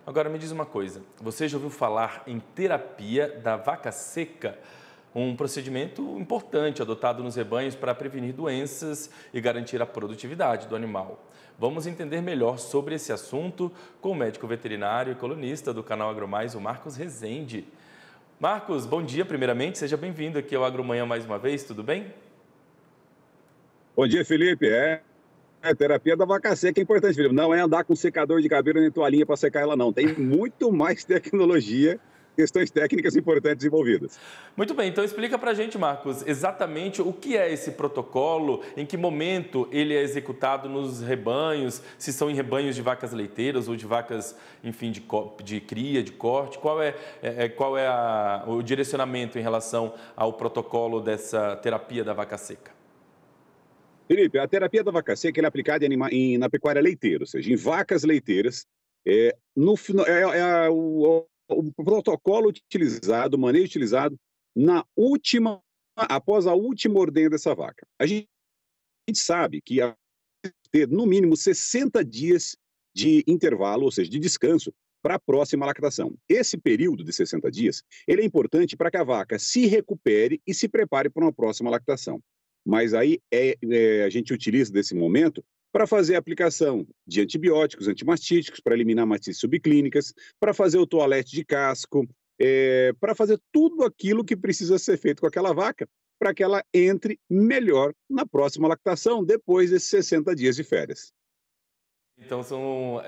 Agora me diz uma coisa, você já ouviu falar em terapia da vaca seca? Um procedimento importante adotado nos rebanhos para prevenir doenças e garantir a produtividade do animal. Vamos entender melhor sobre esse assunto com o médico veterinário e colunista do canal AgroMais, o Marcos Rezende. Marcos, bom dia primeiramente, seja bem-vindo aqui ao AgroManhã mais uma vez, tudo bem? Bom dia, Felipe. Terapia da vaca seca é importante, Felipe. Não é andar com secador de cabelo nem toalhinha para secar ela, não. Tem muito mais tecnologia, questões técnicas importantes envolvidas. Muito bem, então explica pra gente, Marcos, exatamente o que é esse protocolo, em que momento ele é executado nos rebanhos, se são em rebanhos de vacas leiteiras ou de vacas, enfim, de cria, de corte, qual é o direcionamento em relação ao protocolo dessa terapia da vaca seca? Felipe, a terapia da vaca seca ela é aplicada na pecuária leiteira, ou seja, em vacas leiteiras. No, fina- é o protocolo utilizado, o manejo utilizado após a última ordenha dessa vaca. A gente sabe que ter no mínimo 60 dias de intervalo, ou seja, de descanso, para a próxima lactação. Esse período de 60 dias, ele é importante para que a vaca se recupere e se prepare para uma próxima lactação. Mas aí a gente utiliza desse momento para fazer a aplicação de antibióticos, antimastíticos, para eliminar mastites subclínicas, para fazer o toalete de casco, para fazer tudo aquilo que precisa ser feito com aquela vaca, para que ela entre melhor na próxima lactação, depois desses 60 dias de férias. Então são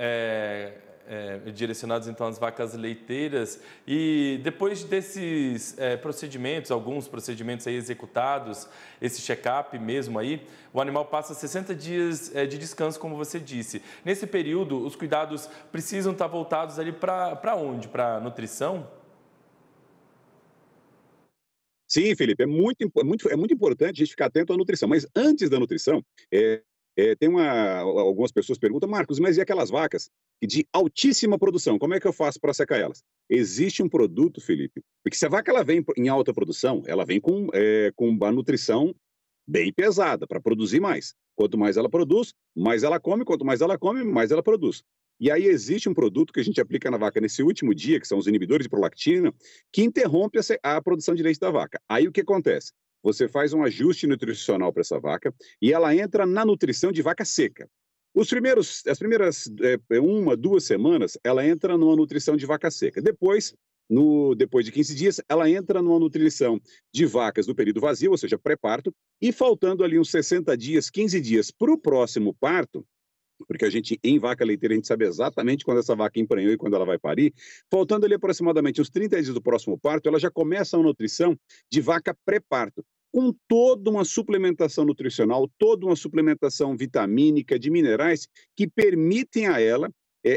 direcionados então às vacas leiteiras e depois desses procedimentos, alguns procedimentos aí executados, esse check-up mesmo aí, o animal passa 60 dias de descanso, como você disse. Nesse período, os cuidados precisam estar voltados ali para onde? Para nutrição? Sim, Felipe, é muito importante a gente ficar atento à nutrição. Mas antes da nutrição, algumas pessoas perguntam, Marcos, mas e aquelas vacas de altíssima produção? Como é que eu faço para secar elas? Existe um produto, Felipe, porque se a vaca ela vem em alta produção, ela vem com uma nutrição bem pesada para produzir mais. Quanto mais ela produz, mais ela come, quanto mais ela come, mais ela produz. E aí existe um produto que a gente aplica na vaca nesse último dia, que são os inibidores de prolactina, que interrompe a produção de leite da vaca. Aí o que acontece? Você faz um ajuste nutricional para essa vaca e ela entra na nutrição de vaca seca. As primeiras 1, 2 semanas, ela entra numa nutrição de vaca seca. Depois de 15 dias, ela entra numa nutrição de vacas do período vazio, ou seja, pré-parto, e faltando ali uns 60 dias, 15 dias para o próximo parto, porque em vaca leiteira, a gente sabe exatamente quando essa vaca emprenhou e quando ela vai parir, faltando ali aproximadamente uns 30 dias do próximo parto, ela já começa a nutrição de vaca pré-parto, com toda uma suplementação nutricional, toda uma suplementação vitamínica, de minerais, que permitem a ela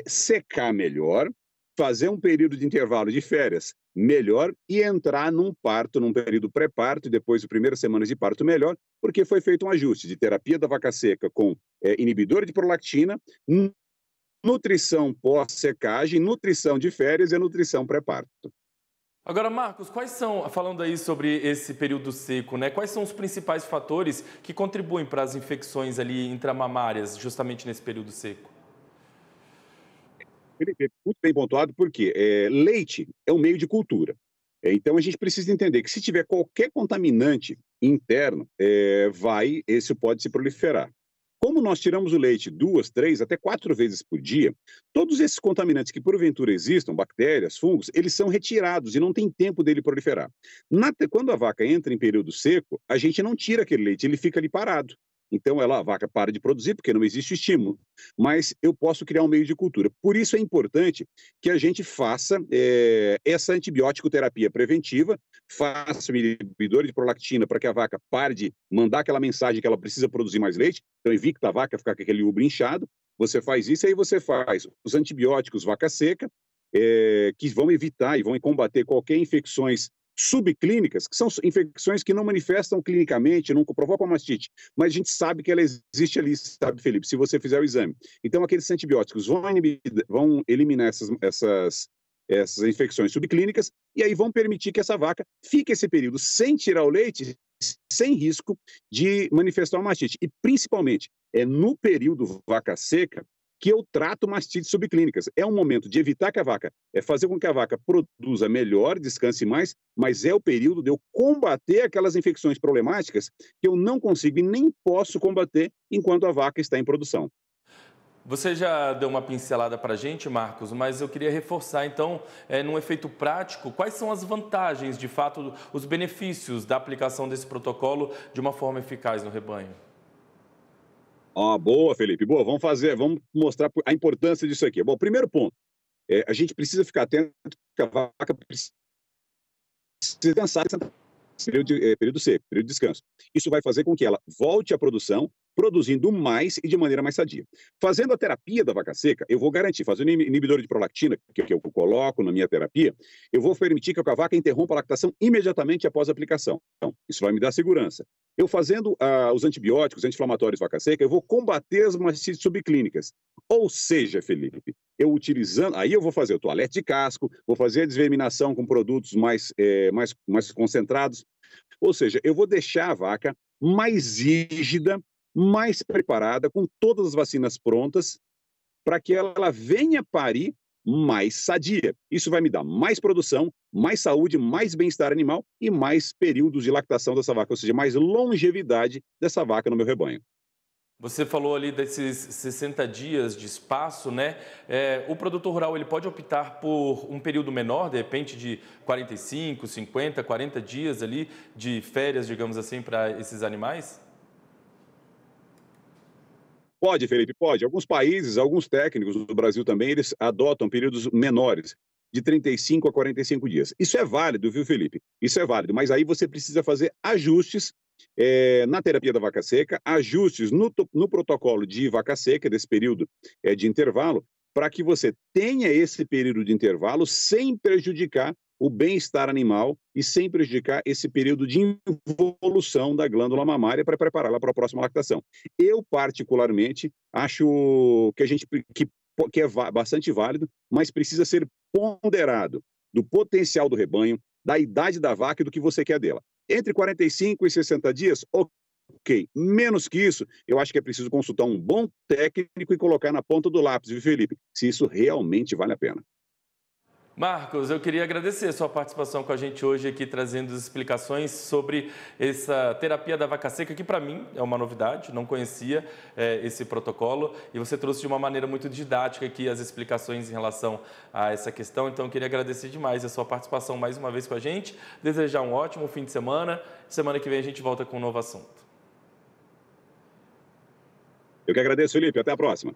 secar melhor, fazer um período de intervalo de férias melhor e entrar num parto, num período pré-parto e depois de primeiras semanas de parto melhor, porque foi feito um ajuste de terapia da vaca seca com inibidor de prolactina, nutrição pós-secagem, nutrição de férias e nutrição pré-parto. Agora, Marcos, falando aí sobre esse período seco, né? Quais são os principais fatores que contribuem para as infecções ali intramamárias, justamente nesse período seco? Felipe, muito bem pontuado, porque leite é um meio de cultura. Então, a gente precisa entender que se tiver qualquer contaminante interno, esse pode se proliferar. Como nós tiramos o leite 2, 3, até 4 vezes por dia, todos esses contaminantes que porventura existam, bactérias, fungos, eles são retirados e não tem tempo dele proliferar. Quando a vaca entra em período seco, a gente não tira aquele leite, ele fica ali parado. Então, a vaca para de produzir, porque não existe estímulo. Mas eu posso criar um meio de cultura. Por isso é importante que a gente faça essa antibiótico terapia preventiva, faça o inibidor de prolactina para que a vaca pare de mandar aquela mensagem que ela precisa produzir mais leite, então evita a vaca ficar com aquele úbrio inchado. Você faz isso, aí você faz os antibióticos vaca seca, que vão evitar e vão combater qualquer infecções subclínicas, que são infecções que não manifestam clinicamente, não provocam mastite, mas a gente sabe que ela existe ali, sabe, Felipe, se você fizer o exame. Então, aqueles antibióticos vão eliminar essas infecções subclínicas e aí vão permitir que essa vaca fique esse período sem tirar o leite, sem risco de manifestar uma mastite. E, principalmente, é no período vaca seca que eu trato mastites subclínicas. É um momento de evitar que a vaca, fazer com que a vaca produza melhor, descanse mais, mas é o período de eu combater aquelas infecções problemáticas que eu não consigo e nem posso combater enquanto a vaca está em produção. Você já deu uma pincelada para a gente, Marcos, mas eu queria reforçar, então, num efeito prático, quais são as vantagens, de fato, os benefícios da aplicação desse protocolo de uma forma eficaz no rebanho? Boa, Felipe, boa, vamos mostrar a importância disso aqui. Bom, primeiro ponto, a gente precisa ficar atento que a vaca precisa descansar, período seco, período de descanso. Isso vai fazer com que ela volte à produção, produzindo mais e de maneira mais sadia. Fazendo a terapia da vaca seca, eu vou garantir, fazendo inibidor de prolactina, que eu coloco na minha terapia, eu vou permitir que a vaca interrompa a lactação imediatamente após a aplicação. Então, isso vai me dar segurança. Eu fazendo os antibióticos, anti-inflamatórios vaca seca, eu vou combater as mastites subclínicas. Ou seja, Felipe, eu utilizando, aí eu vou fazer o toalete de casco, vou fazer a desverminação com produtos mais concentrados. Ou seja, eu vou deixar a vaca mais rígida, mais preparada, com todas as vacinas prontas, para que ela venha parir mais sadia. Isso vai me dar mais produção, mais saúde, mais bem-estar animal e mais períodos de lactação dessa vaca, ou seja, mais longevidade dessa vaca no meu rebanho. Você falou ali desses 60 dias de espaço, né? O produtor rural ele pode optar por um período menor, de repente de 45, 50, 40 dias ali de férias, digamos assim, para esses animais? Pode, Felipe, pode. Alguns países, alguns técnicos do Brasil também, eles adotam períodos menores, de 35 a 45 dias. Isso é válido, viu, Felipe? Isso é válido, mas aí você precisa fazer ajustes na terapia da vaca seca, ajustes no protocolo de vaca seca, desse período de intervalo, para que você tenha esse período de intervalo sem prejudicar o bem-estar animal e sem prejudicar esse período de involução da glândula mamária para prepará-la para a próxima lactação. Eu, particularmente, acho que que é bastante válido, mas precisa ser ponderado do potencial do rebanho, da idade da vaca e do que você quer dela. Entre 45 e 60 dias, ok. Menos que isso, eu acho que é preciso consultar um bom técnico e colocar na ponta do lápis, viu, Felipe? Se isso realmente vale a pena. Marcos, eu queria agradecer a sua participação com a gente hoje aqui, trazendo as explicações sobre essa terapia da vaca seca, que para mim é uma novidade, não conhecia esse protocolo, e você trouxe de uma maneira muito didática aqui as explicações em relação a essa questão, então eu queria agradecer demais a sua participação mais uma vez com a gente, desejar um ótimo fim de semana que vem a gente volta com um novo assunto. Eu que agradeço, Felipe, até a próxima.